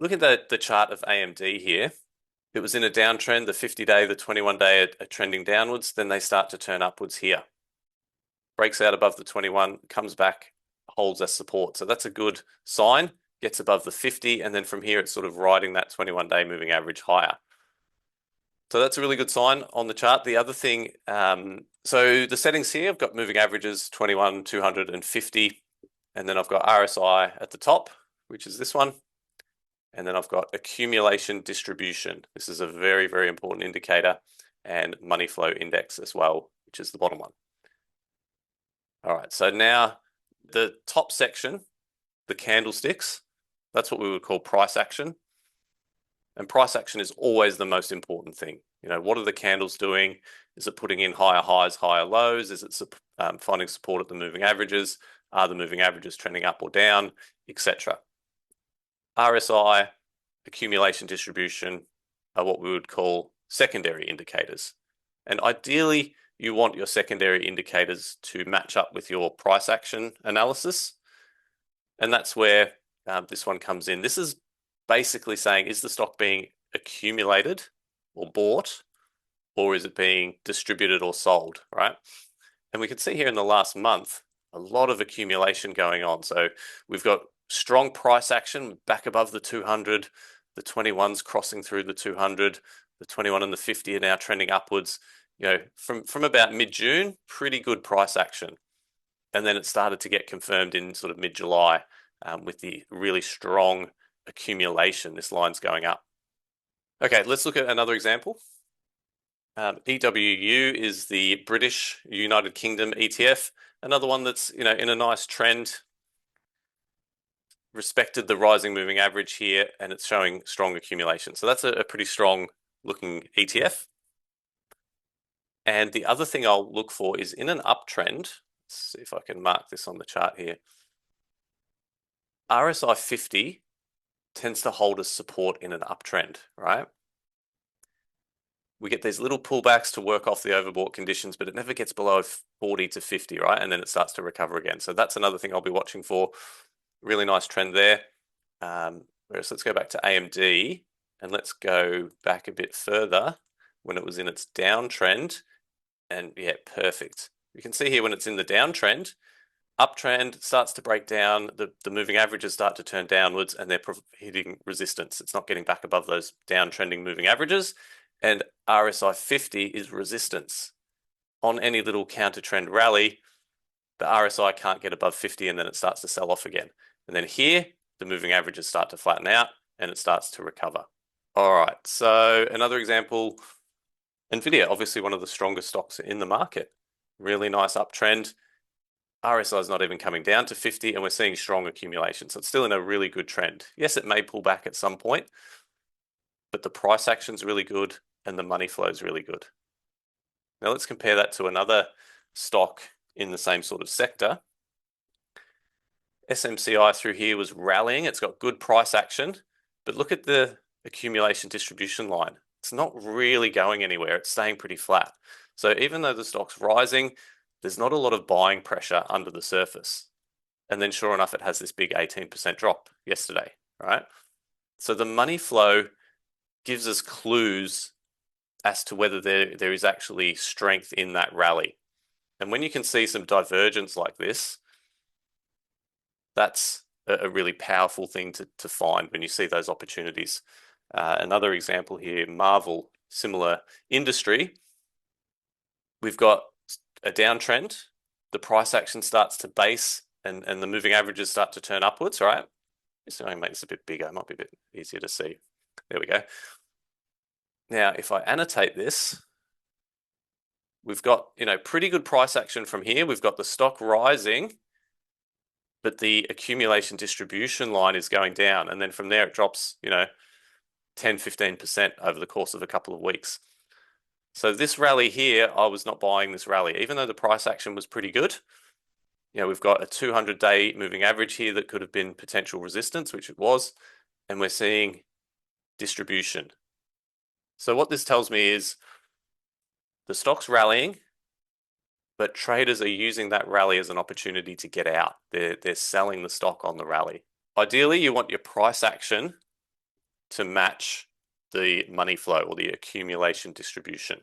Looking at the chart of AMD here, it was in a downtrend, the 50-day, the 21-day are trending downwards, then they start to turn upwards here. Breaks out above the 21, comes back, holds as support. So that's a good sign, gets above the 50, and then from here it's sort of riding that 21-day moving average higher. So that's a really good sign on the chart. The other thing, so the settings here, I've got moving averages 21, 200, and 50, and then I've got RSI at the top, which is this one. And then I've got accumulation distribution. This is a very, very important indicator, and money flow index as well, which is the bottom one. All right, so now the top section, the candlesticks, that's what we would call price action. And price action is always the most important thing. You know, what are the candles doing? Is it putting in higher highs, higher lows? Is it finding support at the moving averages? Are the moving averages trending up or down, etc.? RSI, accumulation distribution are what we would call secondary indicators. And ideally, you want your secondary indicators to match up with your price action analysis. And that's where this one comes in. This is basically saying, is the stock being accumulated or bought, or is it being distributed or sold, right? And we can see here in the last month, a lot of accumulation going on. So we've got strong price action back above the 200, the 21's crossing through the 200, the 21 and the 50 are now trending upwards. You know, from about mid-June, pretty good price action. And then it started to get confirmed in sort of mid-July with the really strong accumulation. This line's going up. Okay, let's look at another example. EWU is the British United Kingdom ETF, another one that's, you know, in a nice trend, respected the rising moving average here, and it's showing strong accumulation. So that's a pretty strong looking ETF. And the other thing I'll look for is in an uptrend. Let's see if I can mark this on the chart here. RSI 50 tends to hold as support in an uptrend, right? We get these little pullbacks to work off the overbought conditions, but it never gets below 40 to 50, right? And then it starts to recover again. So that's another thing I'll be watching for. Really nice trend there. Whereas let's go back to AMD and let's go back a bit further when it was in its downtrend. And yeah, perfect. You can see here when it's in the downtrend, uptrend starts to break down, the moving averages start to turn downwards, and they're hitting resistance. It's not getting back above those downtrending moving averages. And RSI 50 is resistance. On any little counter trend rally, the RSI can't get above 50, and then it starts to sell off again. And then here, the moving averages start to flatten out and it starts to recover. All right, so another example, Nvidia, obviously one of the strongest stocks in the market. Really nice uptrend. RSI is not even coming down to 50, and we're seeing strong accumulation. So it's still in a really good trend. Yes, it may pull back at some point, but the price action is really good and the money flow is really good. Now let's compare that to another stock in the same sort of sector. SMCI through here was rallying. It's got good price action, but look at the accumulation distribution line. It's not really going anywhere. It's staying pretty flat. So even though the stock's rising, there's not a lot of buying pressure under the surface. And then sure enough, it has this big 18% drop yesterday, right? So the money flow gives us clues as to whether there is actually strength in that rally. And when you can see some divergence like this, that's a really powerful thing to find when you see those opportunities. Another example here, Marvel, similar industry. We've got a downtrend. The price action starts to base and the moving averages start to turn upwards, right? Just going to make this a bit bigger. It might be a bit easier to see. There we go. Now, if I annotate this, we've got, you know, pretty good price action from here. We've got the stock rising, but the accumulation distribution line is going down. And then from there, it drops, you know, 10, 15% over the course of a couple of weeks. So this rally here, I was not buying this rally, even though the price action was pretty good. You know, we've got a 200-day moving average here that could have been potential resistance, which it was. And we're seeing distribution. So what this tells me is the stock's rallying, but traders are using that rally as an opportunity to get out. They're selling the stock on the rally. Ideally, you want your price action to match the money flow or the accumulation distribution.